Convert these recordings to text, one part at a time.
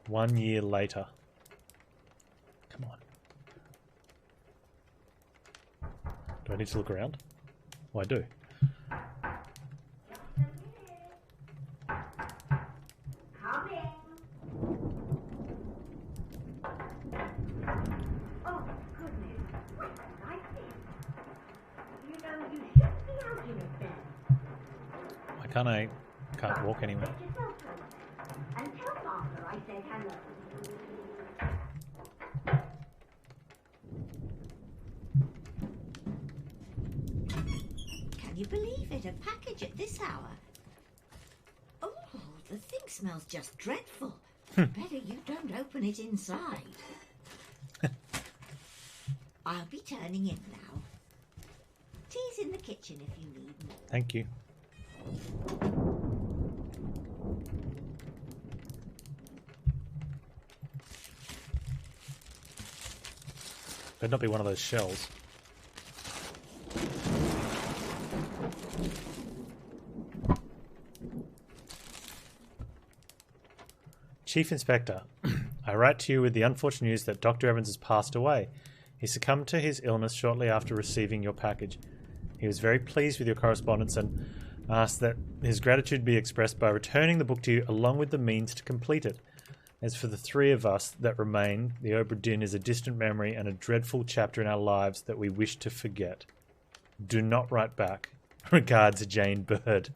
1 year later. Come on. Do I need to look around? Oh, I do. I can't walk anywhere. And tell Martha I said hello. Can you believe it? A package at this hour? Oh, the thing smells just dreadful. Better you don't open it inside. I'll be turning in now. Tea's in the kitchen if you need more. Thank you. Better not be one of those shells. Chief Inspector, I write to you with the unfortunate news that Dr. Evans has passed away. He succumbed to his illness shortly after receiving your package. He was very pleased with your correspondence and asked that his gratitude be expressed by returning the book to you along with the means to complete it. As for the three of us that remain, the Obra Dinn is a distant memory and a dreadful chapter in our lives that we wish to forget. Do not write back. Regards, Jane Bird.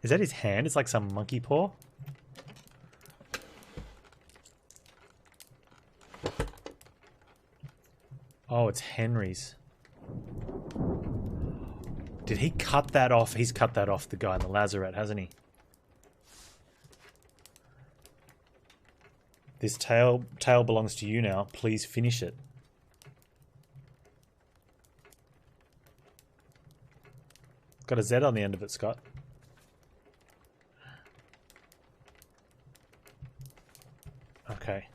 Is that his hand? It's like some monkey paw. Oh, it's Henry's. Did he cut that off? He's cut that off the guy in the lazarette, hasn't he? This tale belongs to you now. Please finish it. Got a Z on the end of it, Scott. Okay.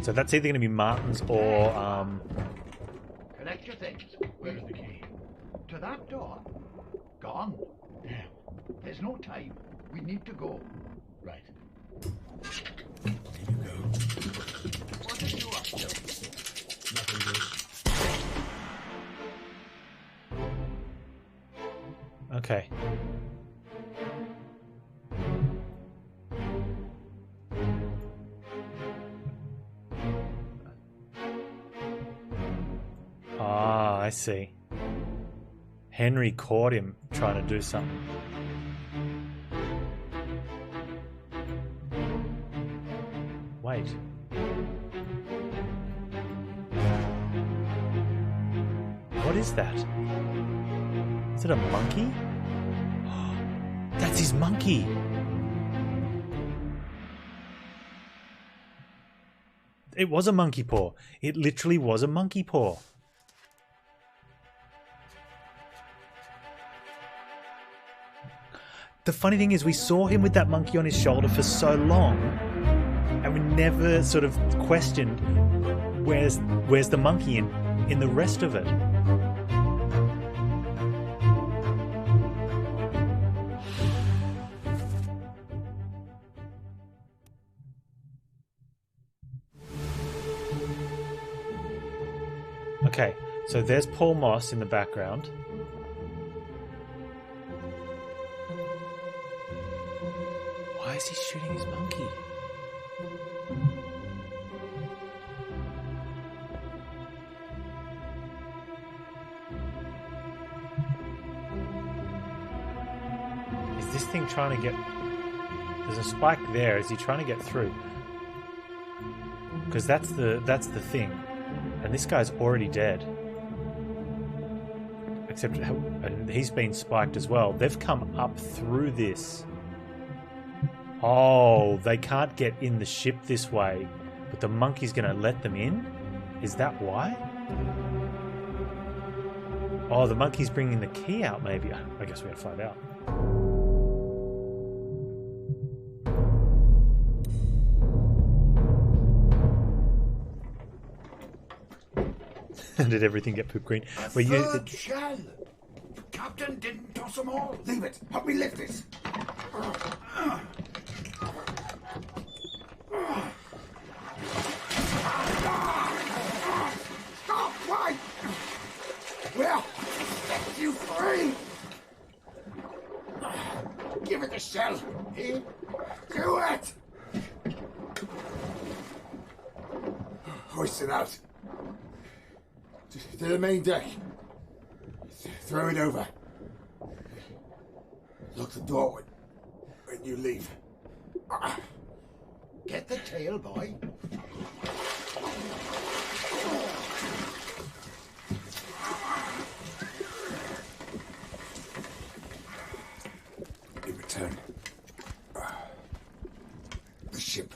So that's either going to be Martin's or Collect your things. Where's the key? To that door. Gone. Yeah. There's no time. We need to go. Right. Here you go. What are you up to? Nothing good. okay. Ah, I see. Henry caught him trying to do something. Wait. What is that? Is it a monkey? That's his monkey! It was a monkey paw. It literally was a monkey paw. The funny thing is we saw him with that monkey on his shoulder for so long and we never sort of questioned where's the monkey in the rest of it. Okay, so there's Paul Moss in the background. Why is he shooting his monkey? Is this thing trying to get... There's a spike there. Is he trying to get through? Because that's the thing. And this guy's already dead. Except he's been spiked as well. They've come up through this. Oh, they can't get in the ship this way. But the monkey's gonna let them in? Is that why? Oh, the monkey's bringing the key out, maybe. I guess we gotta find out. Did everything get poop green? A third shell. The captain didn't toss them all. Leave it. Help me lift this. Stop! Why? Well, set you free. Give it the shell. Do it. Hoist it out. To the main deck. Throw it over. Lock the door when you leave. Get the tail, boy. In return, the ship.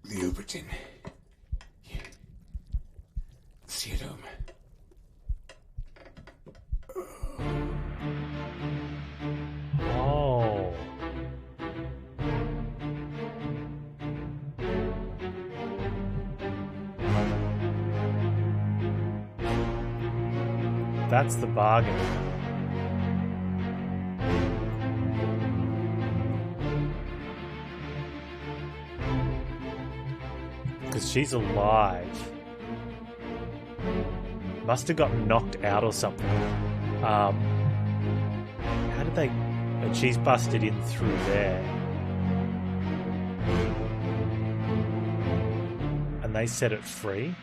The Obra Dinn. See it home. Oh. That's the bargain. Because she's alive. Must have got knocked out or something. How did they... And she's busted in through there. And they set it free?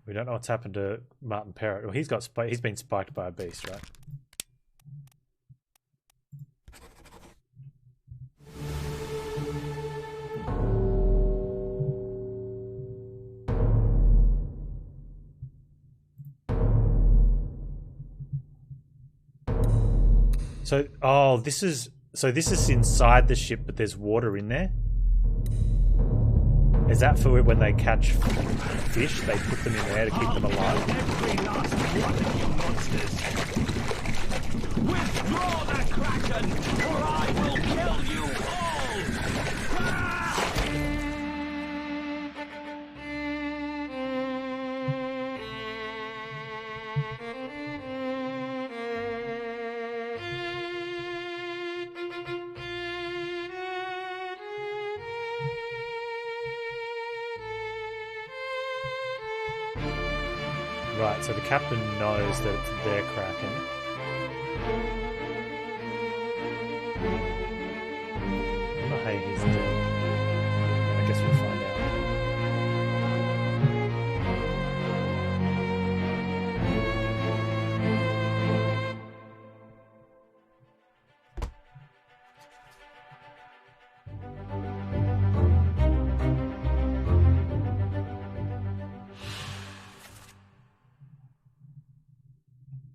We don't know what's happened to Martin Parrott. Well, he's been spiked by a beast, right? So, this is inside the ship, but there's water in there. Is that for when they catch fish? They put them in there to keep them alive? Every last one of you monsters! Withdraw the Kraken, or I will kill you all! Ah! Right, so the captain knows that it's their Kraken. Oh, hey, he's dead. I guess we'll find out.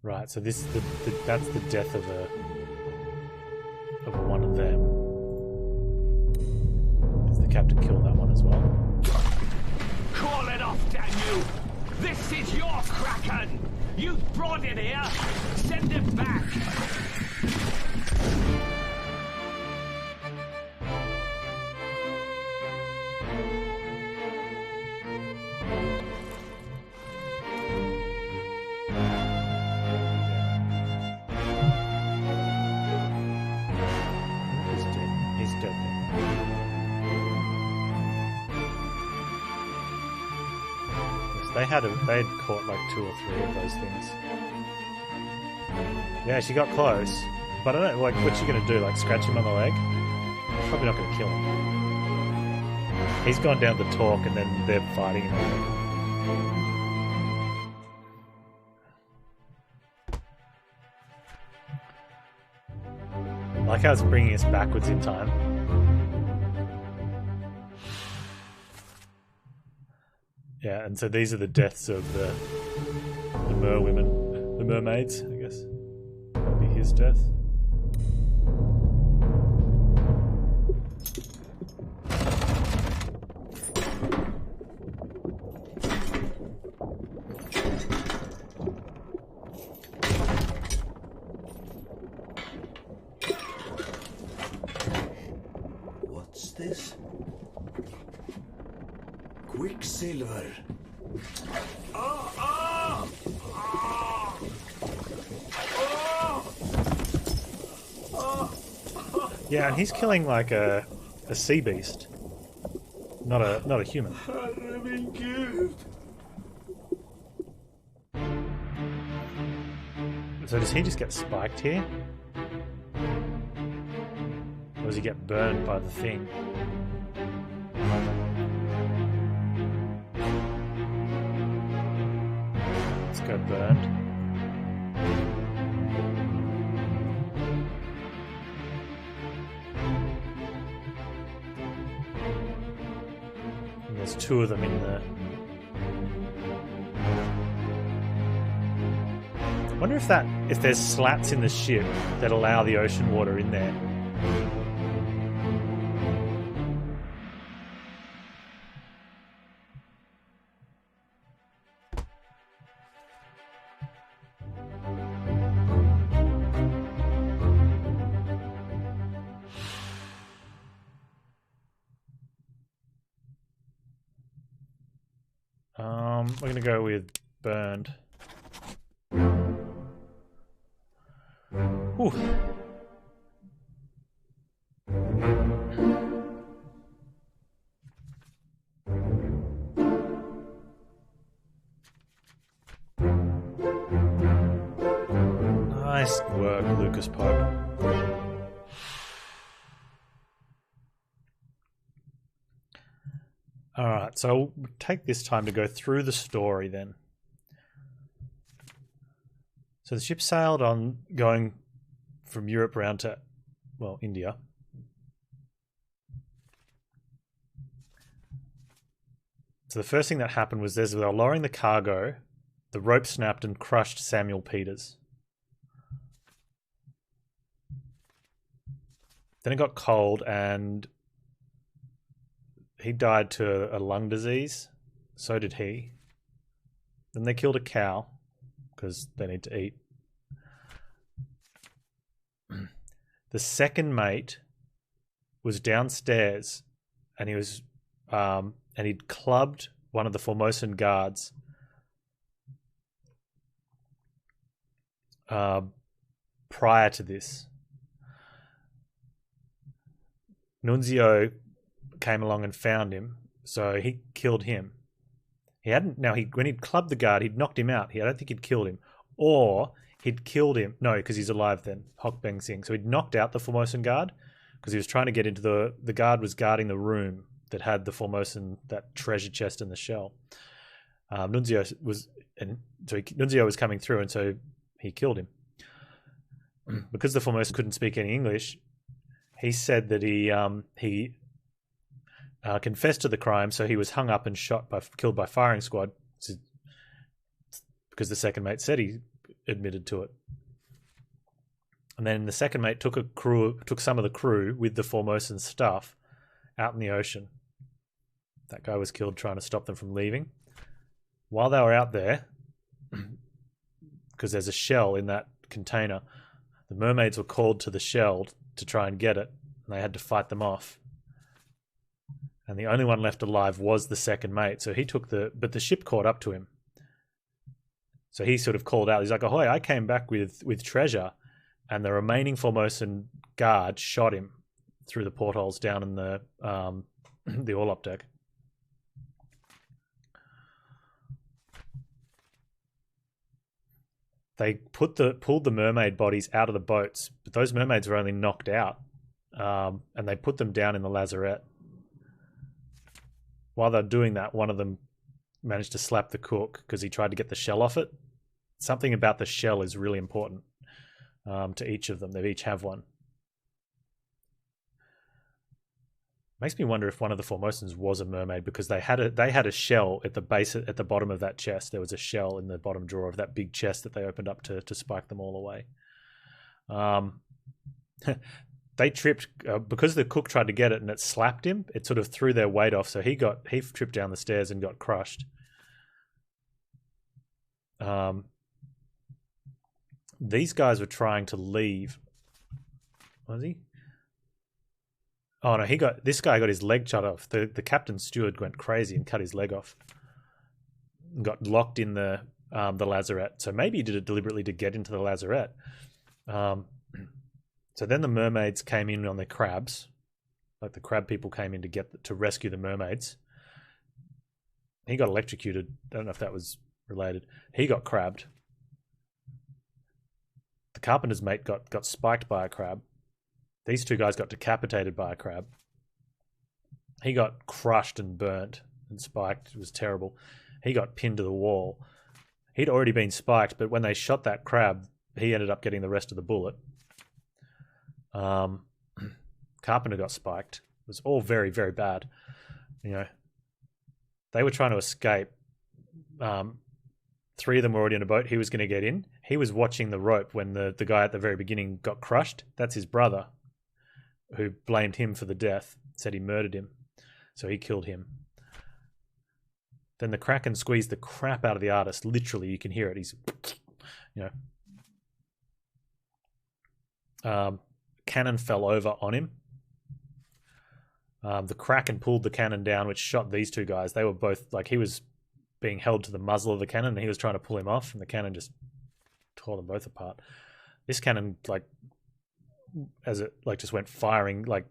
Right, so this is that's the death of one of them. Does the captain kill that one as well? Call it off, damn you! This is your Kraken! You brought it here! Send it back! He's dead then. Yes, they had caught like 2 or 3 of those things. Yeah, she got close. But I don't know, like, what's she gonna do? Like, scratch him on the leg? Probably not gonna kill him. He's gone down to talk and then they're fighting him. I like how it's bringing us backwards in time. Yeah, and so these are the deaths of the merwomen, the mermaids, I guess. That'd be his death. What's this? Quicksilver. Yeah, and he's killing like a sea beast, not a human. So does he just get spiked here? Or does he get burned by the thing? Let's go burned. And there's two of them in there. I wonder if there's slats in the ship that allow the ocean water in there. We're gonna go with burned. Whew. Nice work, Lucas Pope. Alright, so I'll take this time to go through the story then. So the ship sailed on, going from Europe round to, well, India. So the first thing that happened was they were lowering the cargo, the rope snapped and crushed Samuel Peters. Then it got cold and he died to a lung disease. So did he. Then they killed a cow because they need to eat. The second mate was downstairs and he was and he'd clubbed one of the Formosan guards prior to this. Nunzio came along and found him, so he killed him. He hadn't. Now, when he'd clubbed the guard, he'd knocked him out. I don't think he'd killed him, or he'd killed him. No, because he's alive then. Hok Beng Sing. So he'd knocked out the Formosan guard because he was trying to get into the guard was guarding the room that had the Formosan, that treasure chest and the shell. Nunzio was coming through, and so he killed him because the Formosan couldn't speak any English. He said that he confessed to the crime, so he was hung up and killed by firing squad because the second mate said he admitted to it. And then the second mate took some of the crew with the Formosan stuff out in the ocean. That guy was killed trying to stop them from leaving. While they were out there, because there's a shell in that container, the mermaids were called to the shell to try and get it, and they had to fight them off. And the only one left alive was the second mate. So he took but the ship caught up to him. So he sort of called out. He's like, "Ahoy, I came back with treasure." And the remaining Formosan guard shot him through the portholes down in the orlop deck. They pulled the mermaid bodies out of the boats, but those mermaids were only knocked out. And they put them down in the lazarette. While they're doing that, one of them managed to slap the cook because he tried to get the shell off it. Something about the shell is really important to each of them. They each have one. Makes me wonder if one of the Formosans was a mermaid, because they had a shell at the base, at the bottom of that chest. There was a shell in the bottom drawer of that big chest that they opened up to spike them all away. They tripped because the cook tried to get it and it slapped him. It sort of threw their weight off, so he tripped down the stairs and got crushed. These guys were trying to leave. Was he? Oh no, this guy got his leg cut off. The captain's steward went crazy and cut his leg off. Got locked in the lazarette. So maybe he did it deliberately to get into the lazarette. So then the mermaids came in on their crabs. Like the crab people came in to rescue the mermaids. He got electrocuted. I don't know if that was related. He got crabbed. The carpenter's mate got spiked by a crab. These two guys got decapitated by a crab. He got crushed and burnt and spiked. It was terrible. He got pinned to the wall. He'd already been spiked, but when they shot that crab, he ended up getting the rest of the bullet. Carpenter got spiked. It was all very, very bad. You know, they were trying to escape. 3 of them were already in a boat. He was going to get in. He was watching the rope when the guy at the very beginning got crushed. That's his brother, who blamed him for the death, said he murdered him. So he killed him. Then the Kraken squeezed the crap out of the artist. Literally, you can hear it. He's, you know. Cannon fell over on him. The Kraken pulled the cannon down, which shot these two guys. They were both, like, he was being held to the muzzle of the cannon, and he was trying to pull him off, and the cannon just tore them both apart. This cannon, like, as it like just went firing, like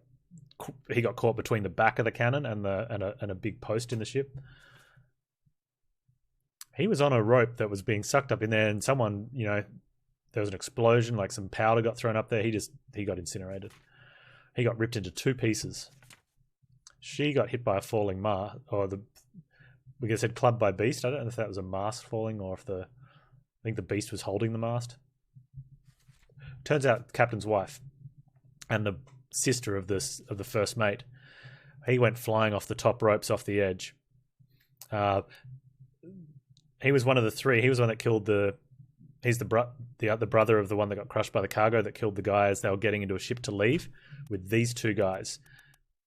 he got caught between the back of the cannon and a big post in the ship. He was on a rope that was being sucked up in there, and someone, you know, there was an explosion, like some powder got thrown up there. He got incinerated. He got ripped into 2 pieces. She got hit by a falling mast, or we said clubbed by beast. I don't know if that was a mast falling or if I think the beast was holding the mast. Turns out the captain's wife and the sister of the first mate, he went flying off the top ropes off the edge. He was one of the 3. He was the one that killed he's the other brother of the one that got crushed by the cargo that killed the guy as they were getting into a ship to leave with these 2 guys.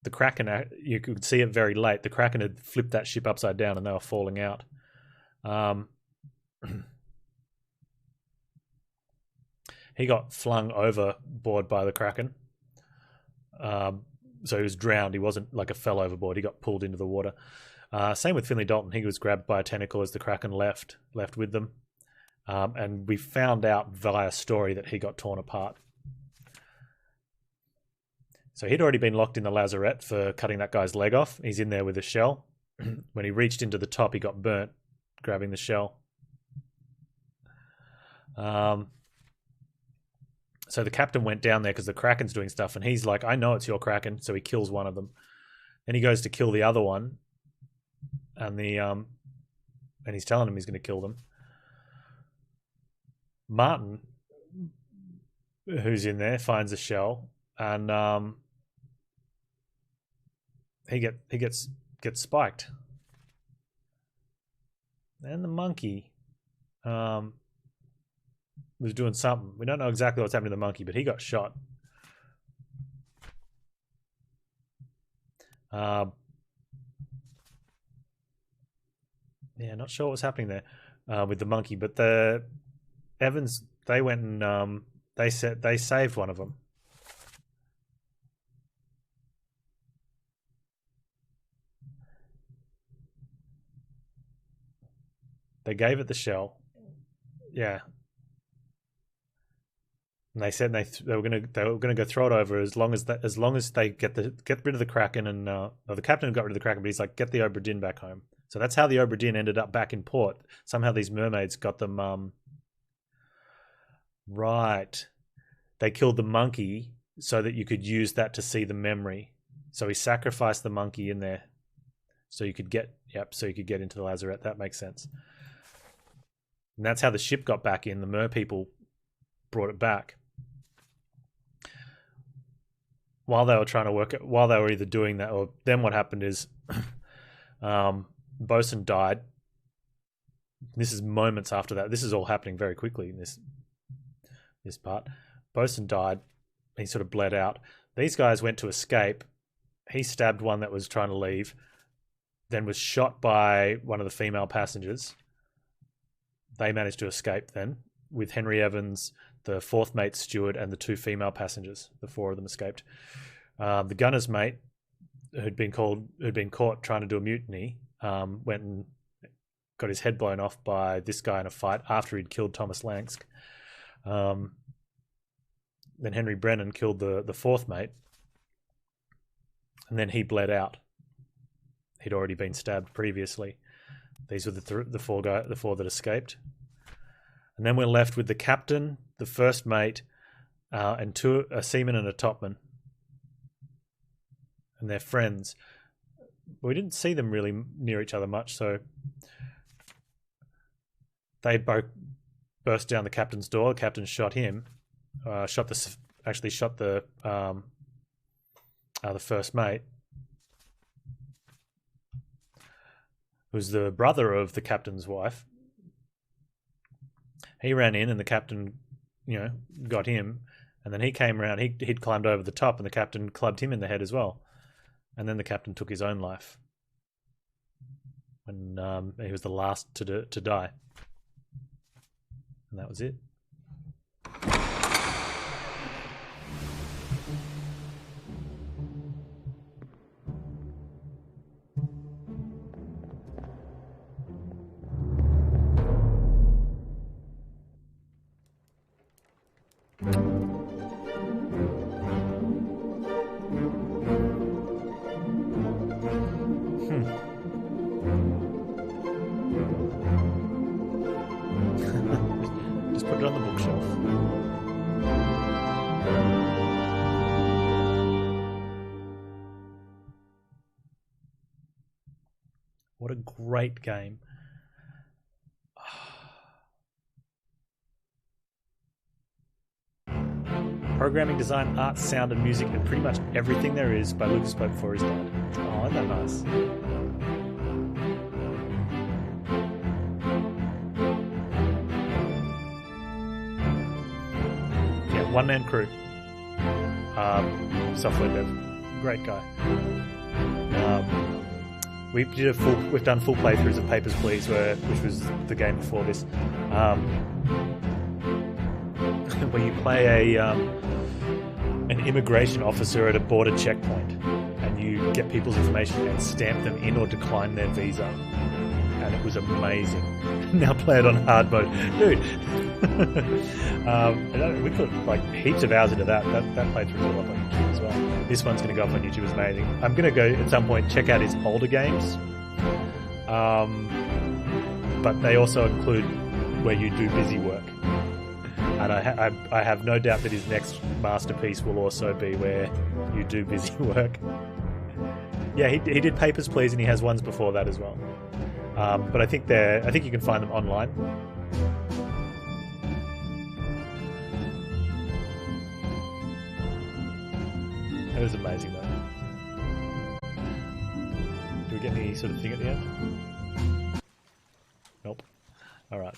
The Kraken, you could see it very late. The Kraken had flipped that ship upside down and they were falling out. He got flung overboard by the Kraken. So he was drowned. He wasn't like a fell overboard. He got pulled into the water. Same with Finley Dalton. He was grabbed by a tentacle as the Kraken left with them. And we found out via story that he got torn apart. So he'd already been locked in the lazarette for cutting that guy's leg off. He's in there with a shell. When he reached into the top, he got burnt grabbing the shell. So the captain went down there because the Kraken's doing stuff, and he's like, I know it's your Kraken, so he kills one of them. Then he goes to kill the other one, and he's telling him he's going to kill them. Martin, who's in there, finds a shell, and he gets spiked. And the monkey was doing something. We don't know exactly what's happening to the monkey, but he got shot. Yeah, not sure what's happening there with the monkey, but the Evans, they went and they saved one of them. They gave it the shell. Yeah. And they said they were gonna go throw it over as long as they get rid of the Kraken, and the captain got rid of the Kraken, but he's like, get the Obra Dinn back home. So that's how the Obra Dinn ended up back in port. Somehow these mermaids got them right. They killed the monkey so that you could use that to see the memory. So he sacrificed the monkey in there so you could get into the lazarette. That makes sense. And that's how the ship got back in. The mer people brought it back. while they were trying to work it, while they were either doing that or then what happened is Bosun died. This is moments after that. This is all happening very quickly in this part. Bosun died. He sort of bled out. These guys went to escape. He stabbed one that was trying to leave, then was shot by one of the female passengers. They managed to escape then with Henry Evans, the fourth mate steward, and the two female passengers. The four of them escaped. The gunner's mate, who'd been caught trying to do a mutiny, went and got his head blown off by this guy in a fight after he'd killed Thomas Langsk. Then Henry Brennan killed the fourth mate, and then he bled out. He'd already been stabbed previously. These were the four that escaped. And then we're left with the captain, the first mate, and a seaman and a topman. And they're friends. We didn't see them really near each other much, so they both burst down the captain's door. The captain shot him. Shot the first mate, who's the brother of the captain's wife. He ran in, and the captain, got him, and then he came around. He'd climbed over the top, and the captain clubbed him in the head as well. And then the captain took his own life, and he was the last to die, and that was it. Just put it on the bookshelf. What a great game. Programming, design, art, sound, and music, and pretty much everything there is by Lucas Pope for his dad. Oh, isn't that nice? Yeah, one-man crew. Software dev. Great guy. We've done full playthroughs of Papers, Please, which was the game before this. Where you play an immigration officer at a border checkpoint, and you get people's information and stamp them in or decline their visa, and it was amazing. Now play it on hard mode, dude. We put like heaps of hours into that playthrough all up on YouTube as well. This one's going to go up on YouTube. It's amazing. I'm going to go at some point check out his older games, but they also include where you do busy work. And I have no doubt that his next masterpiece will also be where you do busy work. Yeah, he did Papers, Please, and he has ones before that as well. But I think you can find them online. It was amazing though. Do we get any sort of thing at the end?